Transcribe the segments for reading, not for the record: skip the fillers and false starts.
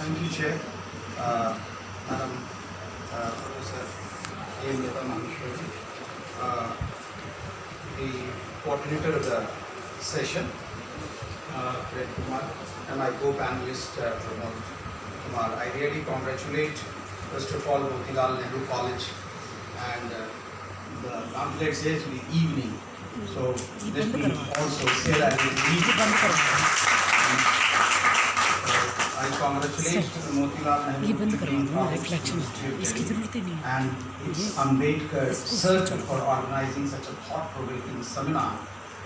Thank you, Chair. Madam Professor A. Lata Maheshwari, the coordinator of the session, Pren Kumar, and my co-panelist, Pramod Kumar. I really congratulate, first of all, Motilal Nehru College, and the pamphlet says the evening. So let me also say that it is evening. I congratulate Motilal Nehru and its Ambedkar Circle for organizing such a thought-provoking seminar.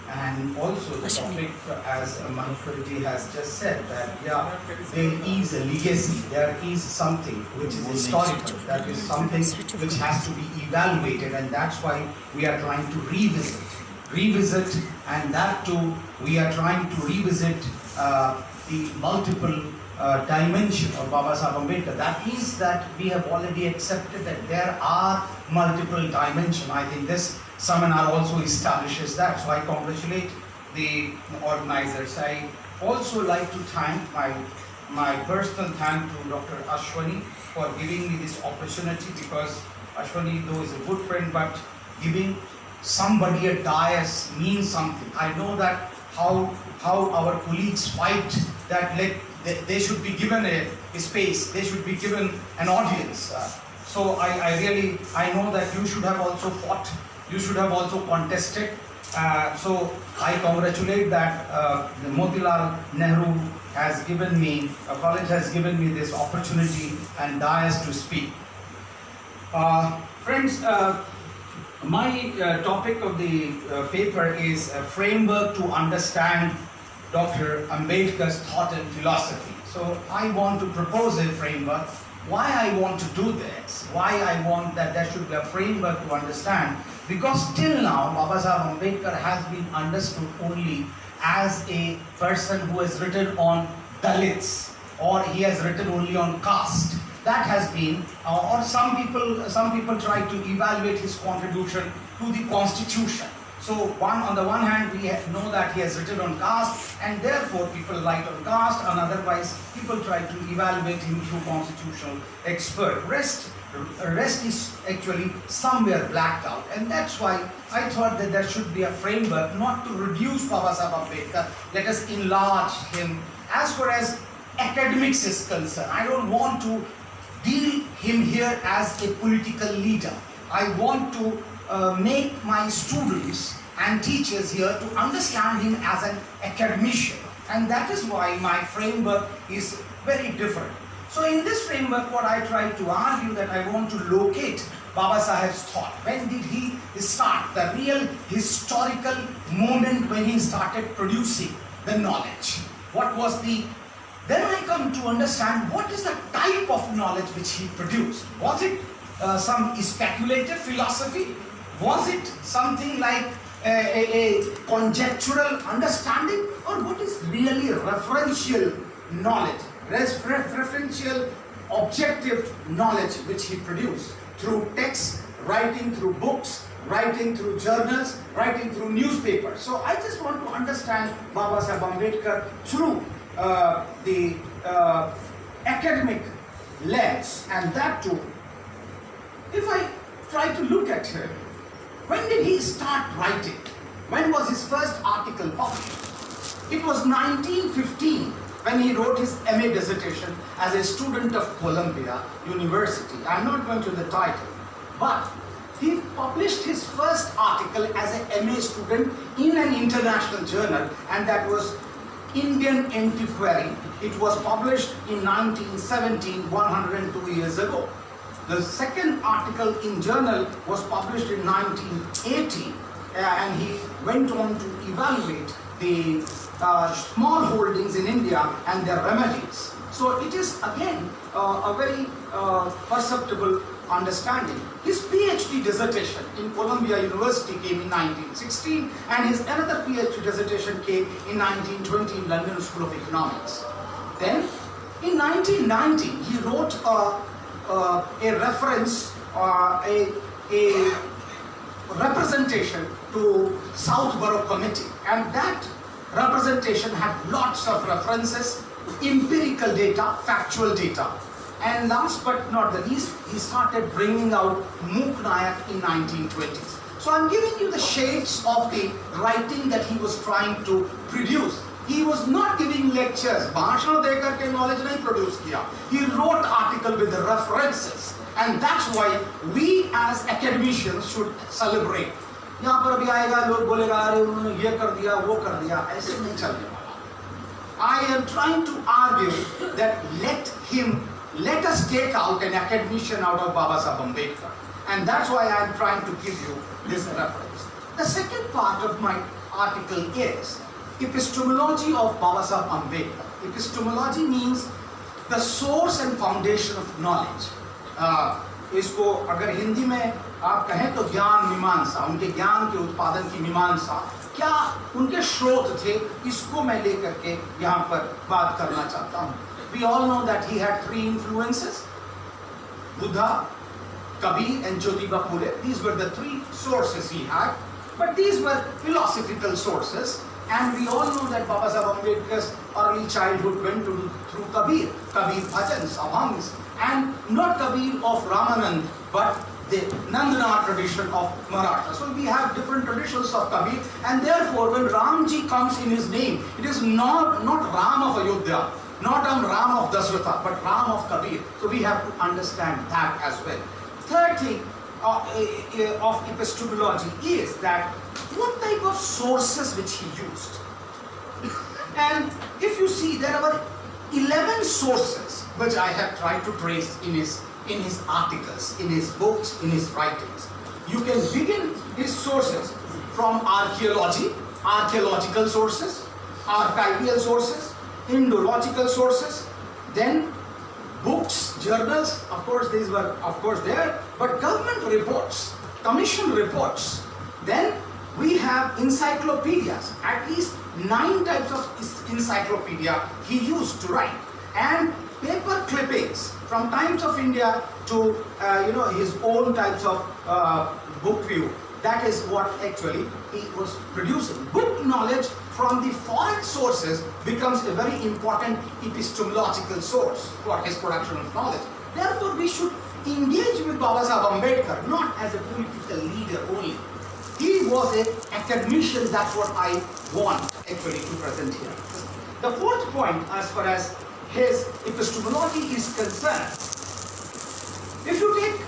And also the topic, as Maheshwari has just said, that yeah, there is a legacy, there is something which is historical, that is something which has to be evaluated, and that's why we are trying to revisit, and that too, we are trying to revisit the multiple dimension of Baba Saheb Ambedkar. That means that we have already accepted that there are multiple dimensions. I think this seminar also establishes that. So I congratulate the organizers. I also like to thank my personal thank to Dr. Ashwani for giving me this opportunity, because Ashwani, though, is a good friend, but giving somebody a dais means something. I know that how our colleagues fight that they should be given a space, they should be given an audience. So I know that you should have also fought, you should have also contested. So I congratulate that the Motilal Nehru has given me, college has given me this opportunity and dais to speak. Friends, my topic of the paper is a framework to understand Dr. Ambedkar's thought and philosophy. So I want to propose a framework. Why I want to do this, why I want that there should be a framework to understand, because till now Baba Saheb Ambedkar has been understood only as a person who has written on Dalits, or he has written only on caste. That has been, or some people try to evaluate his contribution to the constitution. So on the one hand, we know that he has written on caste, and therefore people write on caste, and otherwise people try to evaluate him through constitutional expert. Rest is actually somewhere blacked out, and that's why I thought that there should be a framework not to reduce Baba Saheb Ambedkar. Let us enlarge him as far as academics is concerned. I don't want to deal him here as a political leader. I want to make my students and teachers here to understand him as an academician, and that is why my framework is very different. So in this framework, what I try to argue, that I want to locate Baba Saheb's thought. When did he start? The real historical moment when he started producing the knowledge. What was the... Then I come to understand what is the type of knowledge which he produced. Was it some speculative philosophy? Was it something like a conjectural understanding? Or what is really referential knowledge, referential objective knowledge which he produced through text, writing through books, writing through journals, writing through newspapers. So I just want to understand Baba Saheb Ambedkar through the academic lens, and that too, if I try to look at him, when did he start writing? When was his first article published? It was 1915 when he wrote his MA dissertation as a student of Columbia University. I'm not going to the title, but he published his first article as an MA student in an international journal, and that was Indian Antiquary. It was published in 1917, 102 years ago. The second article in journal was published in 1980, and he went on to evaluate the small holdings in India and their remedies. So it is again a very perceptible understanding. His PhD dissertation in Columbia University came in 1916, and his another PhD dissertation came in 1920 in London School of Economics. Then in 1990 he wrote a reference, a representation to Southborough Committee, and that representation had lots of references, empirical data, factual data. And last but not the least, he started bringing out Mook Nayak in 1920s. So I'm giving you the shades of the writing that he was trying to produce. He was not giving lectures. भाषण देकर के knowledge नहीं produce किया. He wrote article with references, and that's why we as academicians should celebrate. यहाँ पर अभी आएगा लोग बोलेगा अरे उन्होंने ये कर दिया वो कर दिया, ऐसे नहीं चलने वाला. I am trying to argue that let us take out an academician out of Baba Saheb Ambedkar, and that's why I am trying to give you this reference. The second part of my article is epistemology of Baba Saheb Ambedkar. Epistemology means the source and foundation of knowledge. इसको अगर हिंदी में आप कहें तो ज्ञान मीमांसा, उनके ज्ञान के उत्पादन की मीमांसा, क्या उनके स्रोत थे, इसको मैं लेकर के यहाँ पर बात करना चाहता हूँ. We all know that he had three influences: Buddha, Kabir and Jyotiba Phule. These were the three sources he had, but these were philosophical sources. And we all know that Baba Saheb Ambedkar's early childhood went through Kabir bhajans, abhangs, and not Kabir of Ramanand, but the Nandana tradition of Maratha. So we have different traditions of Kabir, and therefore when Ramji comes in his name, it is not Ram of Ayodhya, not Ram of Dasratha, but Ram of Kabir. So we have to understand that as well. Third thing of epistemology is that what type of sources which he used. And if you see, there are 11 sources which I have tried to trace in his articles, in his books, in his writings. You can begin his sources from archaeology, archaeological sources, archival sources, Indological sources, then books, journals, of course these were there, but government reports, commission reports. Then we have encyclopedias, at least 9 types of encyclopedia he used to write, and paper clippings from Times of India to his own types of book review. That is what actually he was producing. Book knowledge from the foreign sources becomes a very important epistemological source for his production of knowledge. Therefore, we should engage with Baba Saheb Ambedkar not as a political leader only. He was an academician. That's what I want actually to present here. The fourth point, as far as his epistemology is concerned, if you take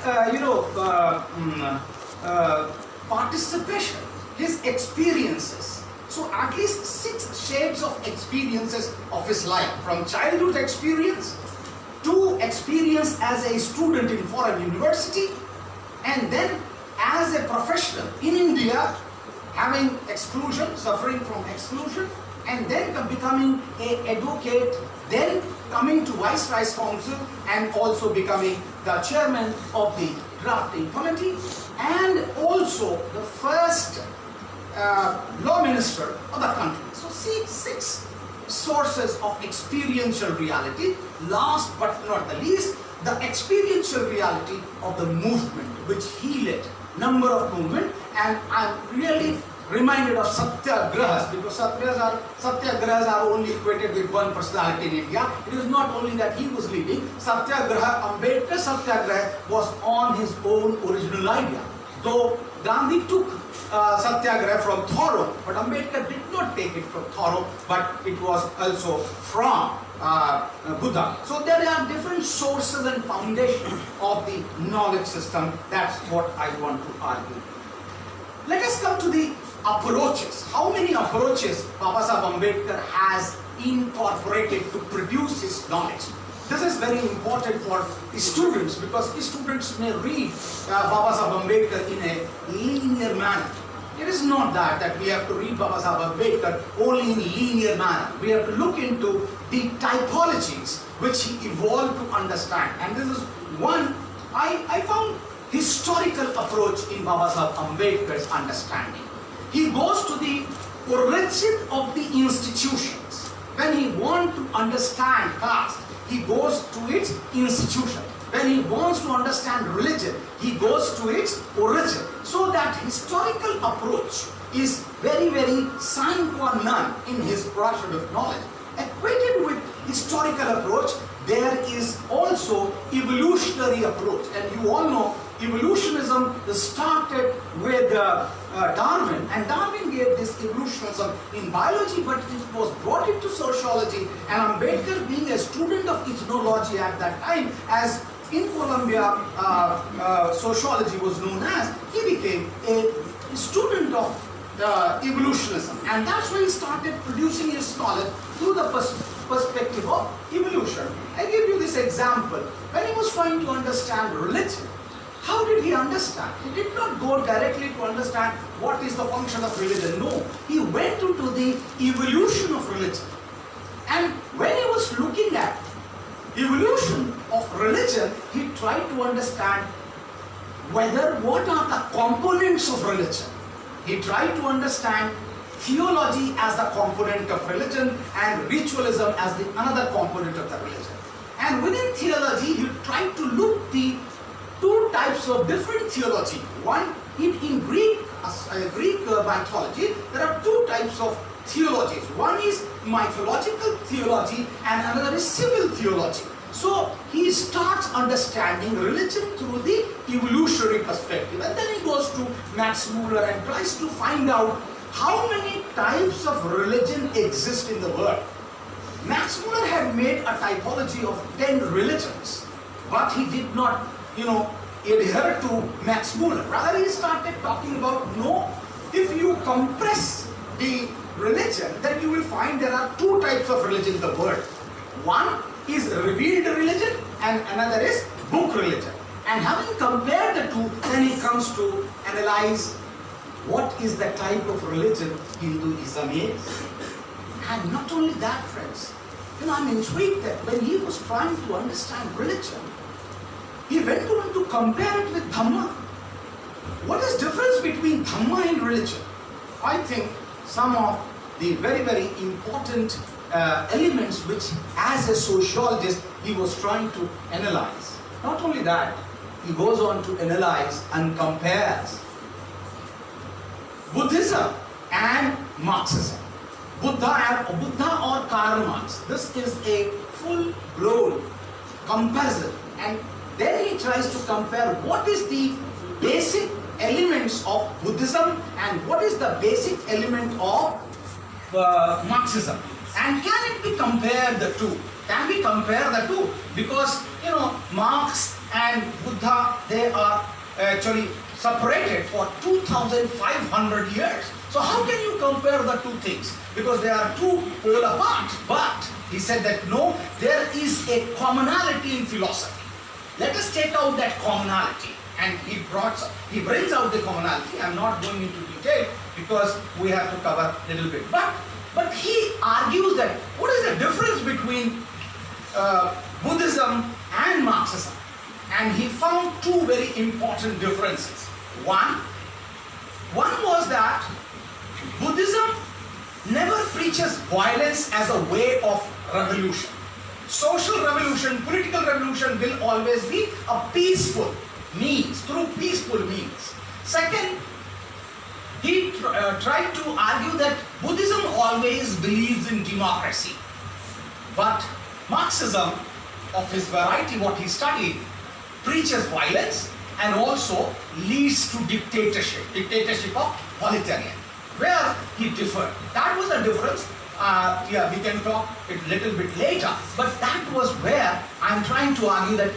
participation, his experiences. So at least 6 shades of experiences of his life, from childhood experience to experience as a student in foreign university, and then as a professional in India, having exclusion, suffering from exclusion, and then becoming an advocate, then coming to Viceroy's Council and also becoming the chairman of the drafting committee, and also the first law minister of the country. So see, 6 sources of experiential reality. Last but not the least, the experiential reality of the movement which he led, number of movement. And I'm really reminded of satyagrahas, because satyagrahas are only equated with one personality in India. It is not only that he was leading satyagraha. Ambedkar satyagraha was on his own original idea, though Gandhi took satyagraha from Thoreau, but Ambedkar did not take it from Thoreau, but it was also from Buddha. So there are different sources and foundations of the knowledge system. That's what I want to argue. Let us come to the approaches. How many approaches Baba Saheb Ambedkar has incorporated to produce his knowledge? This is very important for students, because students may read Baba Saheb Ambedkar in a linear manner. It is not that we have to read Baba Saheb Ambedkar only in linear manner. We have to look into the typologies which he evolved to understand. And this is one, I found historical approach in Baba Saheb Ambedkar's understanding. He goes to the origin of the institutions. When he wants to understand caste, he goes to its institution. When he wants to understand religion, he goes to its origin. So that historical approach is very, very sine qua non in his production of knowledge. Equated with historical approach, there is also evolutionary approach. And you all know evolutionism started with Darwin, and Darwin gave this evolutionism in biology, but it was brought into sociology, and Ambedkar, being a student of ethnology at that time, as in Columbia sociology was known as, he became a student of evolutionism, and that's why he started producing his knowledge through the perspective of evolution. I give you this example. When he was trying to understand religion, how did he understand? He did not go directly to understand what is the function of religion. No, he went into the evolution of religion. And when he was looking at evolution of religion, he tried to understand what are the components of religion. He tried to understand theology as a component of religion and ritualism as the another component of the religion. And within theology, he tried to look the two types of different theology. One, in Greek mythology, there are two types of theologies. One is mythological theology and another is civil theology. So he starts understanding religion through the evolutionary perspective, and then he goes to Max Muller and tries to find out how many types of religion exist in the world. Max Muller had made a typology of 10 religions, but he did not, adhere to Max Muller. Rather, he started talking about, no, if you compress the religion, then you will find there are two types of religion in the world. One is revealed religion and another is book religion. And having compared the two, then he comes to analyze what is the type of religion Hinduism is. And not only that, friends, I'm intrigued that when he was trying to understand religion, he went on to compare it with Dhamma. What is the difference between Dhamma and religion? I think some of the very, very important elements which, as a sociologist, he was trying to analyze. Not only that, he goes on to analyze and compares Buddhism and Marxism. Buddha or Karl Marx. This is a full-blown comparison, and then he tries to compare what is the basic elements of Buddhism and what is the basic element of Marxism. And can it be compared the two? Can we compare the two? Because Marx and Buddha, they are actually separated for 2,500 years. So how can you compare the two things? Because they are two poles apart. But he said that no, there is a commonality in philosophy. Let us take out that commonality. And he brings out the commonality. I'm not going into detail because we have to cover a little bit. But he argues that what is the difference between Buddhism and Marxism? And he found two very important differences. One was that Buddhism never preaches violence as a way of revolution. Social revolution, political revolution will always be a peaceful means, through peaceful means. Second, he tried to argue that Buddhism always believes in democracy. But Marxism, of his variety, what he studied, preaches violence and also leads to dictatorship of proletariat, where he differed. That was the difference. We can talk it a little bit later, but that was where I'm trying to argue that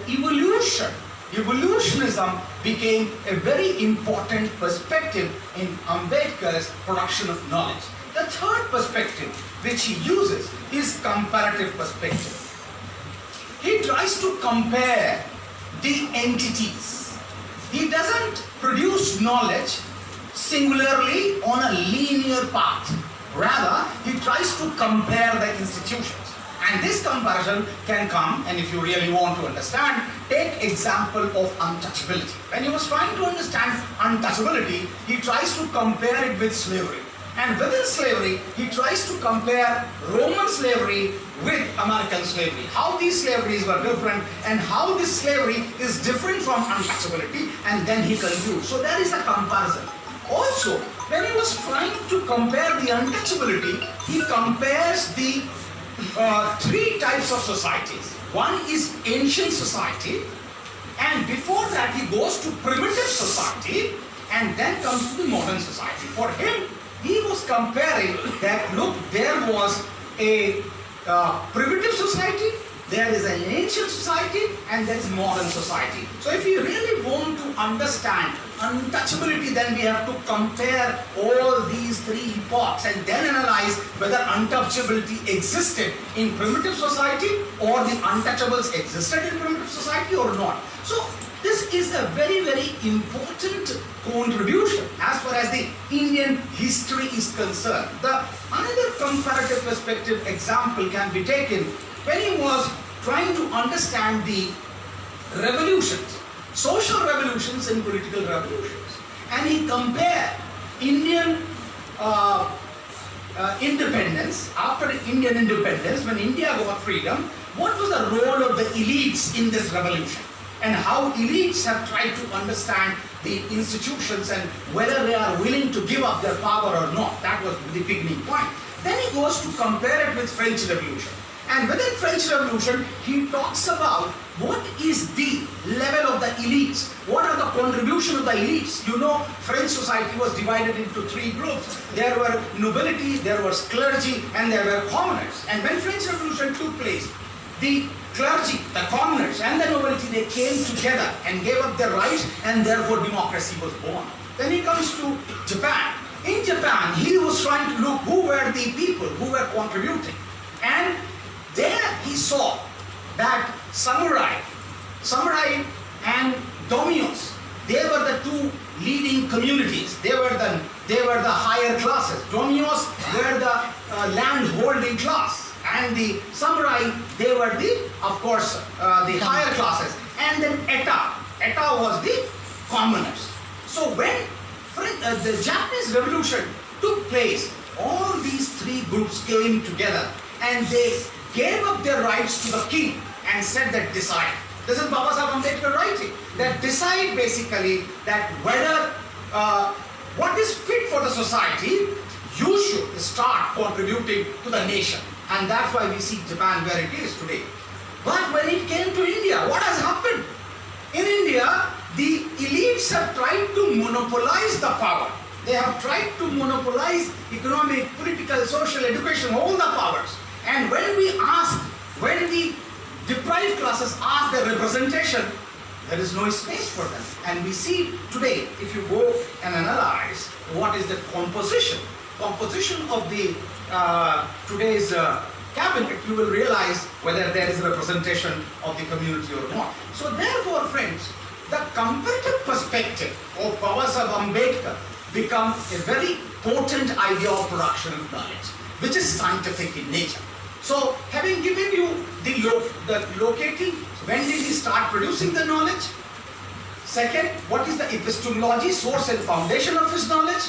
evolutionism became a very important perspective in Ambedkar's production of knowledge. The third perspective which he uses is comparative perspective. He tries to compare the entities. He doesn't produce knowledge singularly on a linear path. Rather, he tries to compare the institutions. And this comparison can come, and if you really want to understand, take example of untouchability. When he was trying to understand untouchability, he tries to compare it with slavery. And within slavery, he tries to compare Roman slavery with American slavery. How these slaveries were different and how this slavery is different from untouchability, and then he concludes. So there is a comparison. Also, when he was trying to compare the untouchability, he compares the three types of societies. One is ancient society, and before that he goes to primitive society, and then comes to the modern society. For him, he was comparing that, look, there was a primitive society, there is an ancient society, and there is modern society. So if we really want to understand untouchability, then we have to compare all these three epochs and then analyze whether untouchability existed in primitive society or the untouchables existed in primitive society or not. So this is a very, very important contribution as far as the Indian history is concerned. Another comparative perspective example can be taken when he was trying to understand the revolutions, social revolutions and political revolutions. And he compared Indian independence, after Indian independence, when India got freedom, what was the role of the elites in this revolution? And how elites have tried to understand the institutions and whether they are willing to give up their power or not. That was the beginning point. Then he goes to compare it with French Revolution. And within French Revolution, he talks about what is the level of the elites, what are the contribution of the elites. You know, French society was divided into three groups. There were nobility, there was clergy, and there were commoners. And when French Revolution took place, the clergy, the commoners, and the nobility, they came together and gave up their rights, and therefore democracy was born. Then he comes to Japan. In Japan, he was trying to look who were the people who were contributing. And there he saw that samurai and daimyos, they were the two leading communities. They were the higher classes. Daimyos were the land holding class, and the samurai, they were the, of course, the higher classes. And then eta was the commoners. So when the Japanese Revolution took place, all these three groups came together and they gave up their rights to the king and said that decide. This is Babasaheb Ambedkar writing. That decide basically that whether what is fit for the society, you should start contributing to the nation. And that's why we see Japan where it is today. But when it came to India, what has happened? In India, the elites have tried to monopolize the power. They have tried to monopolize economic, political, social, education, all the powers. And when the deprived classes ask their representation, there is no space for them. And we see today, if you go and analyze what is the composition of the today's cabinet, you will realize whether there is representation of the community or not. So therefore, friends, the comparative perspective of Babasaheb Ambedkar becomes a very potent idea of production of knowledge, which is scientific in nature. So, having given you the locating, when did he start producing the knowledge? Second, what is the epistemology, source and foundation of his knowledge?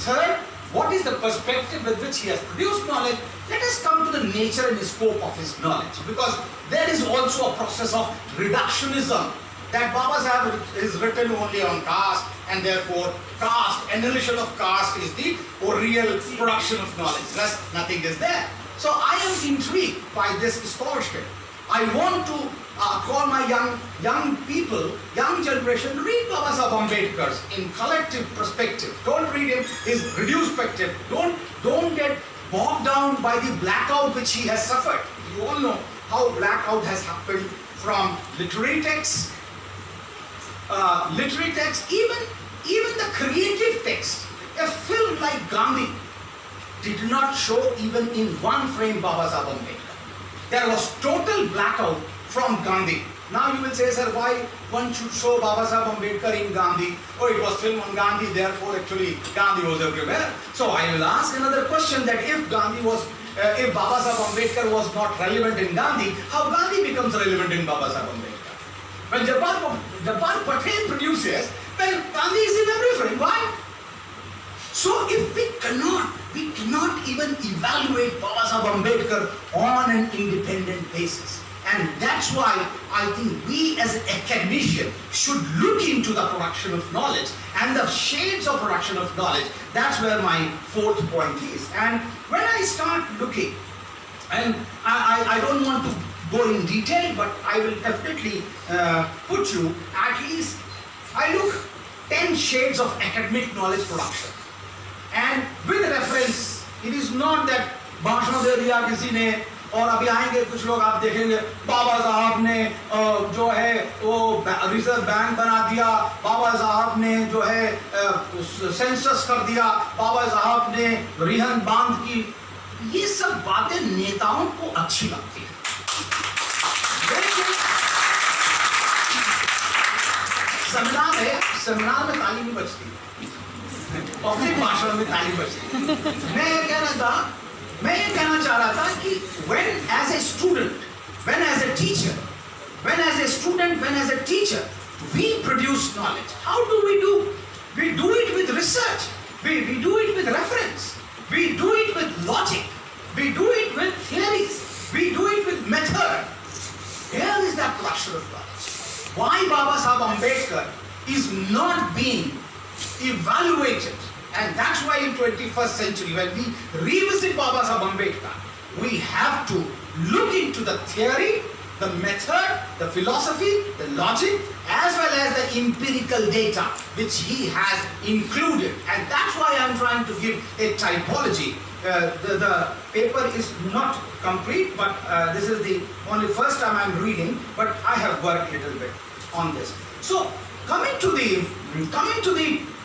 Third, what is the perspective with which he has produced knowledge? Let us come to the nature and the scope of his knowledge, because there is also a process of reductionism, that Babasaheb is written only on caste, and therefore caste, annihilation of caste is the real production of knowledge. Rest, nothing is there. So I am intrigued by this scholarship. I want to call my young people, young generation, read Babasaheb Ambedkar's in collective perspective. Don't read him his reduced perspective. Don't get bogged down by the blackout which he has suffered. You all know how blackout has happened from literary texts, even the creative text. A film like Gandhi did not show even in one frame Babasaheb Ambedkar. There was total blackout from Gandhi. Now you will say, sir, why one should show Babasaheb Ambedkar in Gandhi? Oh, it was film on Gandhi, therefore actually Gandhi was everywhere. So I will ask another question, that if Babasaheb Ambedkar was not relevant in Gandhi, how Gandhi becomes relevant in Babasaheb Ambedkar? When Jabbar Patel produces, well, Gandhi is in every frame. Why? So if we cannot even evaluate Babasaheb Ambedkar on an independent basis. And that's why I think we as academicians should look into the production of knowledge and the shades of production of knowledge. That's where my fourth point is. And when I start looking And I don't want to go in detail, but I will definitely put you at least, I look 10 shades of academic knowledge production. And with reference, it is not that भाषण दे दिया किसी ने और अभी आएंगे कुछ लोग आप देखेंगे बाबा साहब ने जो है वो रिजर्व बैंक बना दिया, बाबा साहब ने जो है सेंसस कर दिया, बाबा साहब ने रिहन बांध की। ये सब बातें नेताओं को अच्छी लगती है, सेमिनार में ताली नहीं बजती, पब्लिक भाषण में ताली बजती। मैं ये कहना चाह रहा था कि when as a student, when as a teacher, when as a student, when as a teacher, we produce knowledge. How do? We do it with research. We do it with reference. We do it with logic. We do it with theories. We do it with method. Here is the production of knowledge. Why Baba Sahib Ambedkar is not being evaluated, and that's why in 21st century when we revisit Baba Sahib Ambedkar, we have to look into the theory, the method, the philosophy, the logic, as well as the empirical data which he has included. And that's why I'm trying to give a typology. The paper is not complete, but this is the only first time I'm reading, but I have worked a little bit on this. So coming to the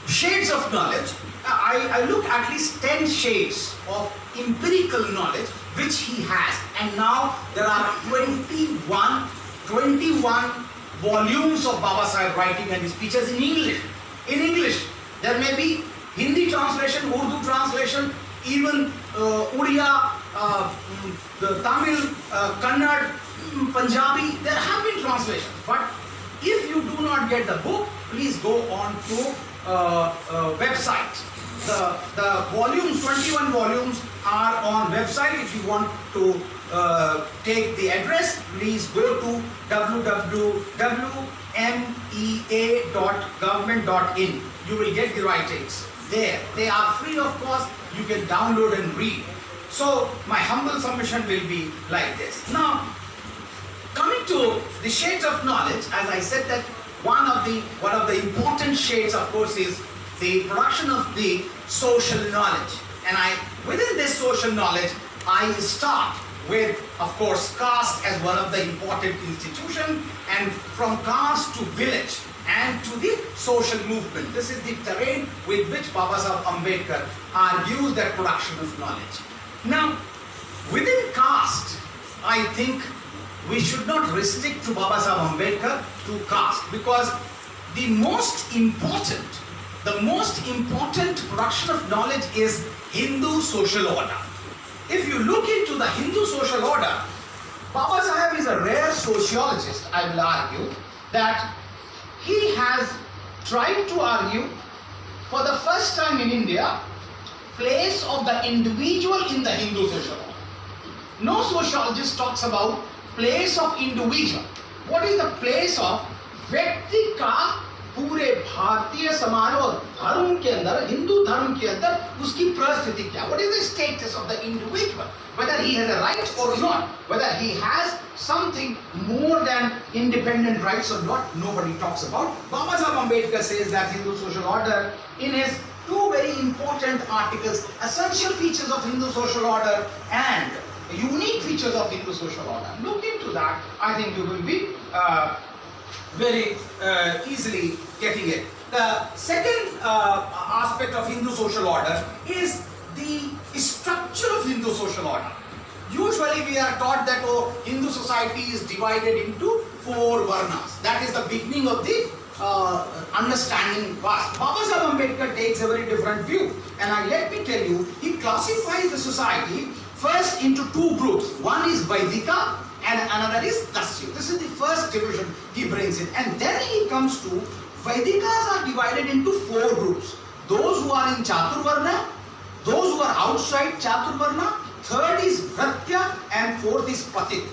shades of knowledge, I look at least 10 shades of empirical knowledge which he has, and now there are 21 volumes of Baba Sahib writing and speeches in English. In English, there may be Hindi translation, Urdu translation, even Odia, the Tamil, Kannada, Punjabi. There have been translations, but if you do not get the book, please go on to website. The volumes, 21 volumes are on website. If you want to take the address, please go to www.mea.government.in. You will get the writings there. They are free of cost. You can download and read. So my humble submission will be like this. Now, coming to the shades of knowledge, as I said that one of the important shades, of course, is the production of the social knowledge. And within this social knowledge, I start with, of course, caste as one of the important institutions, and from caste to village and to the social movement. This is the terrain with which Baba Sahib Ambedkar argues that production of knowledge. Now, within caste, I think we should not restrict to Baba Sahib Ambedkar to caste, because the most important production of knowledge is Hindu social order. If you look into the Hindu social order, Baba Sahib is a rare sociologist, I will argue, that he has tried to argue for the first time in India place of the individual in the Hindu social order. No sociologist talks about place of individual. What is the place of व्यक्ति का पूरे भारतीय समाज और धर्म के अंदर, हिंदू धर्म के अंदर उसकी परिस्थिति क्या? What is the status of the individual? Whether he has a right or not, whether he has something more than independent rights or not, nobody talks about. Baba Sahib Ambedkar says that Hindu social order in his two very important articles, essential features of Hindu social order and unique features of Hindu social order. Look into that. I think you will be very easily getting it. The second aspect of Hindu social order is the structure of Hindu social order. Usually we are taught that Hindu society is divided into 4 varnas. That is the beginning of the understanding part. Baba Sahib Ambedkar takes a very different view, and let me tell you, he classifies the society first into 2 groups. One is Vaidika and another is Dasyu. This is the first division he brings in, and then he comes to Vaidikas are divided into 4 groups. Those who are in Chaturvarna, those who are outside Chaturvarna, third is Vratya, and fourth is Patit.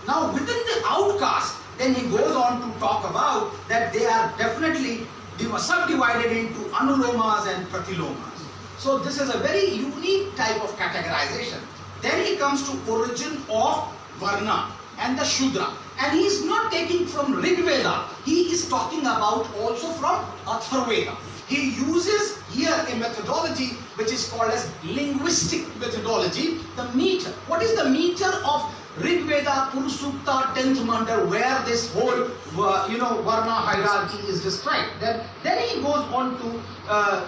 Now within the outcast, then he goes on to talk about that they are definitely subdivided into Anulomas and Pratilomas. So this is a very unique type of categorization. Then he comes to origin of Varna and the Shudra. And he is not taking from Rig Veda, he is talking about also from Atharvaveda. He uses here a methodology which is called as linguistic methodology, the meter. What is the meter of Rig Veda, Purusukta, 10th mantra, where this whole Varna hierarchy is described. Then he goes on to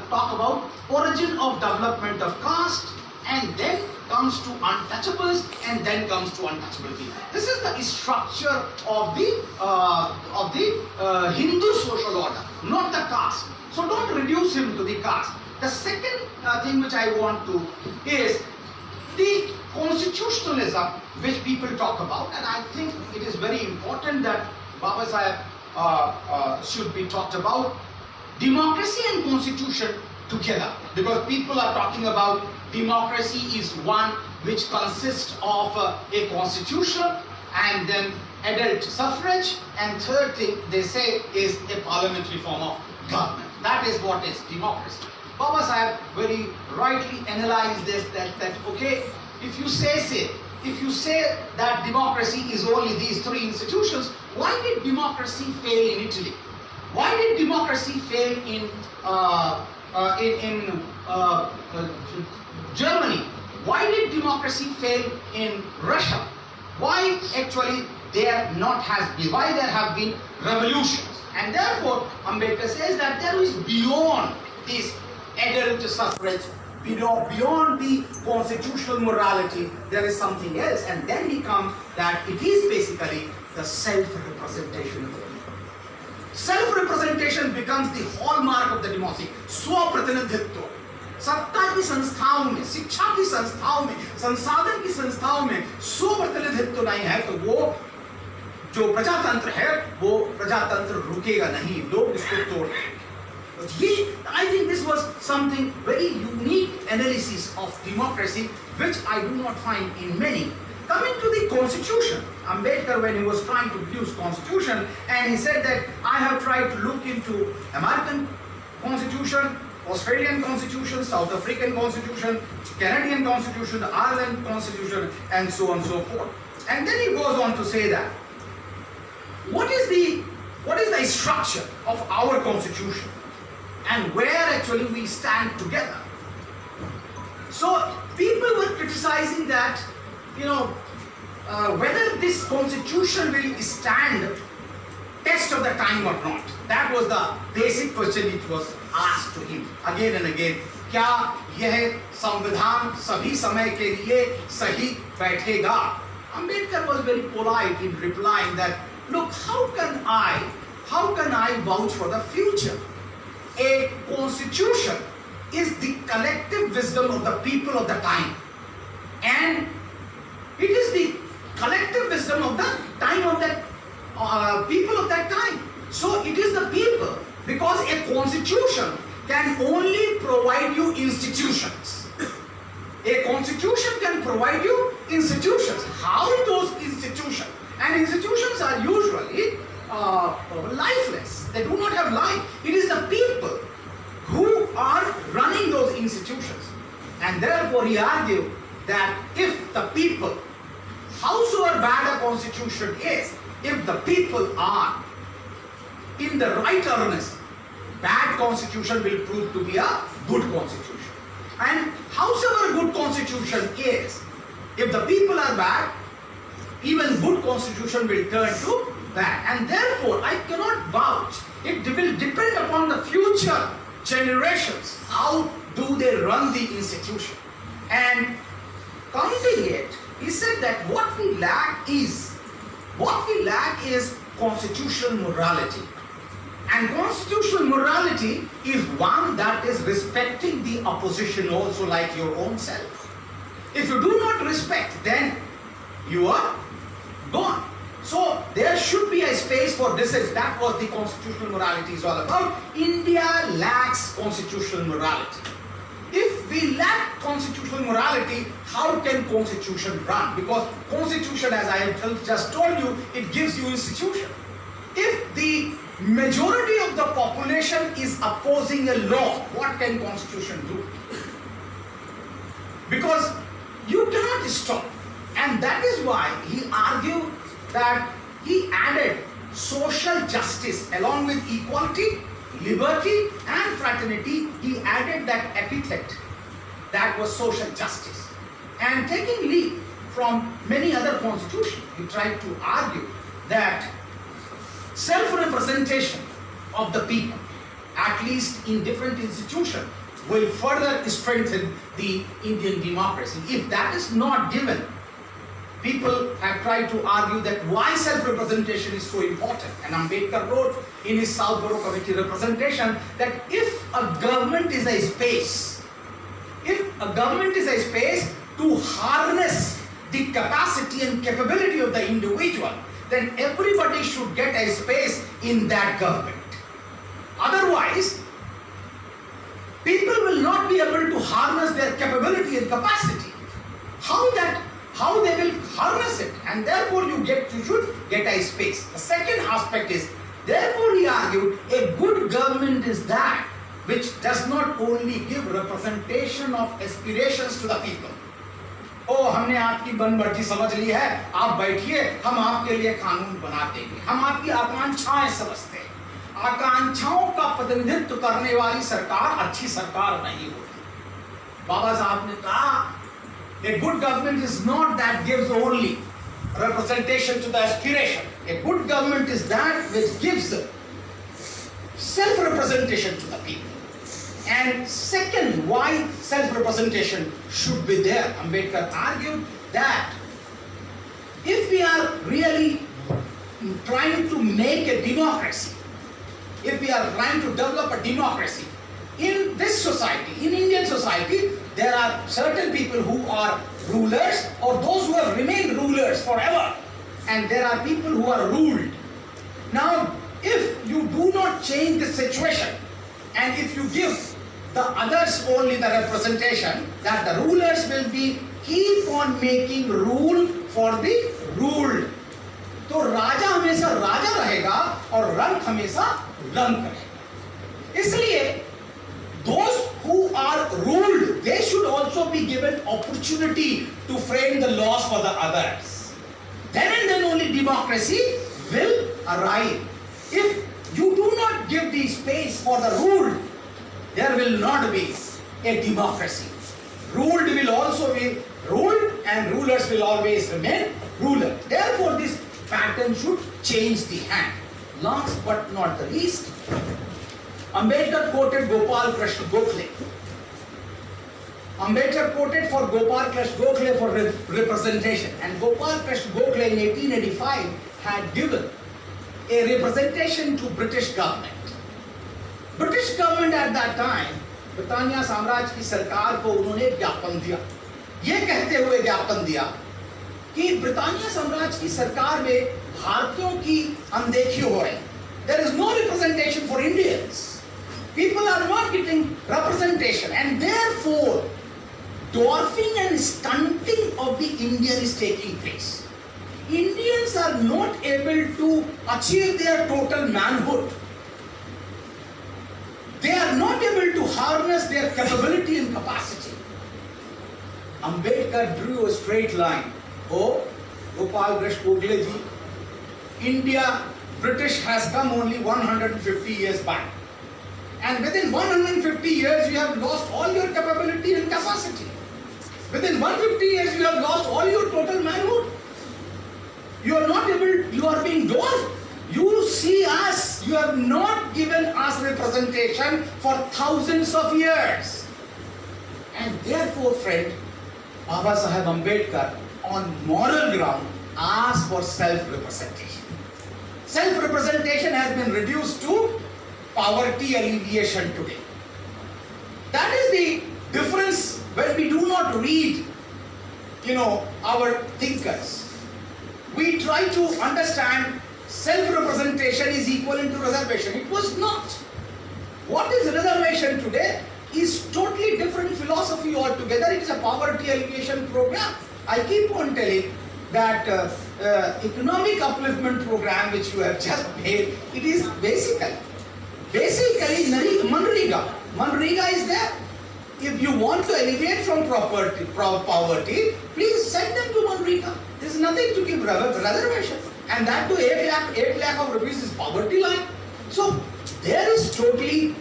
talk about origin of development of caste, and then comes to untouchables, and then comes to untouchable people. This is the structure of the Hindu social order, not the caste. So don't reduce him to the caste. The second thing which I want to is the constitutionalism which people talk about, and I think it is very important that Baba Sahib should be talked about. Democracy and constitution together, because people are talking about democracy is one which consists of a constitution and then adult suffrage, and third thing they say is a parliamentary form of government. That is what is democracy. Baba Sahib very rightly analyzed this, that okay, if you say that democracy is only these three institutions, why did democracy fail in Italy? Why did democracy fail in Germany? Why did democracy fail in Russia? Why actually why there have been revolutions? And therefore Ambedkar says that there is beyond this adult suffrage, beyond the constitutional morality, there is something else. And then he comes that it is basically the self-representation of the people. Self-representation becomes the hallmark of the democracy. Swapratinidhitva. सत्ता की संस्थाओं में, शिक्षा की संस्थाओं में, संसाधन की संस्थाओं में स्वप्रतिनिधित्व नहीं है तो वो जो प्रजातंत्र है वो प्रजातंत्र रुकेगा नहीं, लोग इसको तोड़ देंगे। I think this was something very unique analysis of democracy which I do not find in many. Coming to the constitution, Ambedkar, when he was trying to produce constitution, and he said that I have tried to look into American constitution, Australian constitution, South African constitution, Canadian constitution, Ireland constitution, and so on and so forth. And then he goes on to say that what is the structure of our constitution and where actually we stand together. So people were criticizing that, whether this constitution will stand test of the time or not. That was the basic question which was asked to him again and again. क्या यह संविधान सभी समय के लिए सही बैठेगा? Ambedkar was very polite in replying that, look, how can I vouch for the future? A constitution is the collective wisdom of the people of the time, and it is the collective wisdom of the time of that people of that time. So it is the people, because a constitution can only provide you institutions. A constitution can provide you institutions. How those institutions? And institutions are usually lifeless. They do not have life. It is the people who are running those institutions. And therefore he argued that if the people, howsoever bad a constitution is, if the people are in the right earnest, bad constitution will prove to be a good constitution. And howsoever good constitution is, if the people are bad, even good constitution will turn to bad. And therefore I cannot vouch. It will depend upon the future generations. How do they run the institution? And counting it, he said that what we lack is constitutional morality. And constitutional morality is one that is respecting the opposition also like your own self. If you do not respect, then you are gone. So there should be a space for dissent. That was the constitutional morality is all about. India lacks constitutional morality. If we lack constitutional morality, how can constitution run? Because constitution, as I have just told you, it gives you institution. If the majority of the population is opposing a law, what can constitution do? Because You cannot stop. And that is why he argued that he added social justice along with equality, liberty and fraternity. He added that epithet that was social justice. And taking lead from many other constitutions, he tried to argue that self-representation of the people, at least in different institutions, will further strengthen the Indian democracy. If that is not given, people have tried to argue that why self-representation is so important. And Ambedkar wrote in his South Borough Committee representation that if a government is a space, to harness the capacity and capability of the individual, then everybody should get a space in that government. Otherwise, people will not be able to harness their capability and capacity. How they will harness it, and therefore you should get a space. The second aspect is, therefore he argued, a good government is that which does not only give representation of aspirations to the people. ओ हमने आपकी बनबर्ती समझ ली है, आप बैठिए, हम आपके लिए कानून बना देंगे। हम आपकी आकांक्षाएं समझते हैं। आकांक्षाओं का प्रतिनिधित्व करने वाली सरकार अच्छी सरकार नहीं होती। बाबा साहब ने कहा, a good government is not that gives only representation to the aspiration. A good government is that which gives self-representation to the people. And second, why self-representation should be there? Ambedkar argued that if we are really trying to make a democracy, if we are trying to develop a democracy, in this society, in Indian society, there are certain people who are rulers or those who have remained rulers forever, and there are people who are ruled. Now, if you do not change the situation, and if you give the others only the representation, that the rulers will be keep on making rule for the ruled. तो राजा हमेशा राजा रहेगा और रंक हमेशा रंक रहेगा। इसलिए those who are ruled, they should also be given opportunity to frame the laws for the others. Then and then only democracy will arrive. If you do not give the space for the ruled, there will not be a democracy. Ruled will also be ruled and rulers will always remain ruler. Therefore, this pattern should change the hand. Last but not the least, Ambedkar quoted Gopal Krishna Gokhale. Ambedkar quoted for Gopal Krishna Gokhale for representation, and Gopal Krishna Gokhale in 1885 had given a representation to British government. British government at that time, Britannia साम्राज्य की सरकार को उन्होंने ज्ञापन दिया, ये कहते हुए ज्ञापन दिया कि ब्रिटानिया साम्राज्य की सरकार में भारतीयों की अनदेखी हो रही। There is no representation for Indians. People are not getting representation, and therefore dwarfing and stunting of the Indian is taking place. Indians are not able to achieve their total manhood. They are not able to harness their capability and capacity. Ambedkar drew a straight line. Oh, Gopal Krishna Gokhale ji, India, British has come only 150 years back. And within 150 years, you have lost all your capability and capacity. Within 150 years, you have lost all your total manhood. You are not able, you are being dwarfed. You see us, you have not given us representation for thousands of years. And therefore, friend, Baba Saheb Ambedkar, on moral ground, asked for self-representation. Self-representation has been reduced to poverty alleviation today. That is the difference when we do not read, our thinkers. We try to understand self-representation is equivalent to reservation. It was not. What is reservation today is totally different philosophy altogether. It is a poverty alleviation program. I keep on telling that economic upliftment program which you have just made, it is basically Manrega. Manrega is there. if you want to elevate from poverty, please send them to Manrika. There's nothing to give reservation. And that to 8 lakh of rupees is poverty line. So there is totally,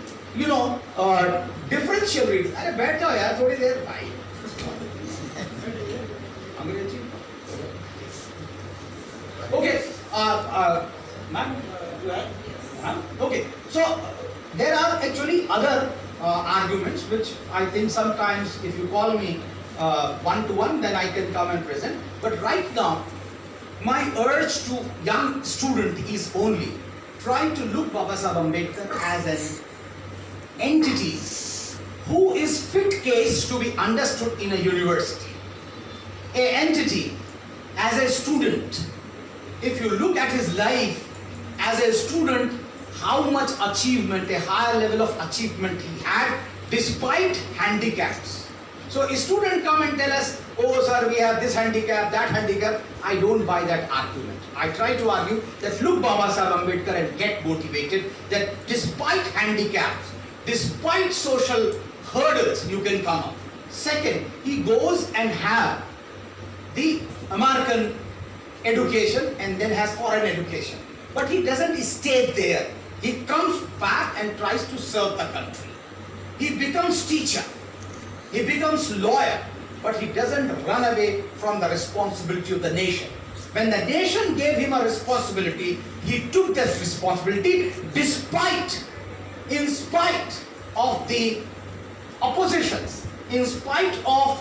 differential reason. अरे बैठ जाओ यार थोड़ी देर भाई. अंग्रेजी. Okay, ma'am, okay. So there are actually other arguments which I think sometimes if you call me one-to-one, then I can come and present. But right now, my urge to young student is only try to look Babasaheb Ambedkar as an entity who is fit case to be understood in a university. A entity as a student. If you look at his life as a student, how much achievement, a higher level of achievement he had despite handicaps. So a student come and tell us, oh sir, we have this handicap, that handicap. I don't buy that argument. I try to argue that look Babasaheb Ambedkar and get motivated that despite handicaps, despite social hurdles, you can come up. Second, he goes and have the American education and then has foreign education. But he doesn't stay there. He comes back and tries to serve the country. He becomes teacher. He becomes lawyer. But he doesn't run away from the responsibility of the nation. When the nation gave him a responsibility, he took that responsibility in spite of the oppositions, in spite of,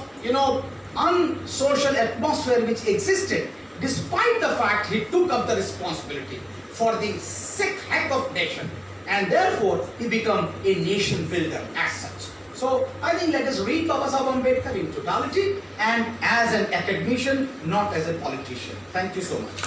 unsocial atmosphere which existed. Despite the fact he took up the responsibility for the sick heck of nation, and therefore he became a nation builder as such. So I think let us read Babasaheb Ambedkar in totality and as an academician, not as a politician. Thank you so much.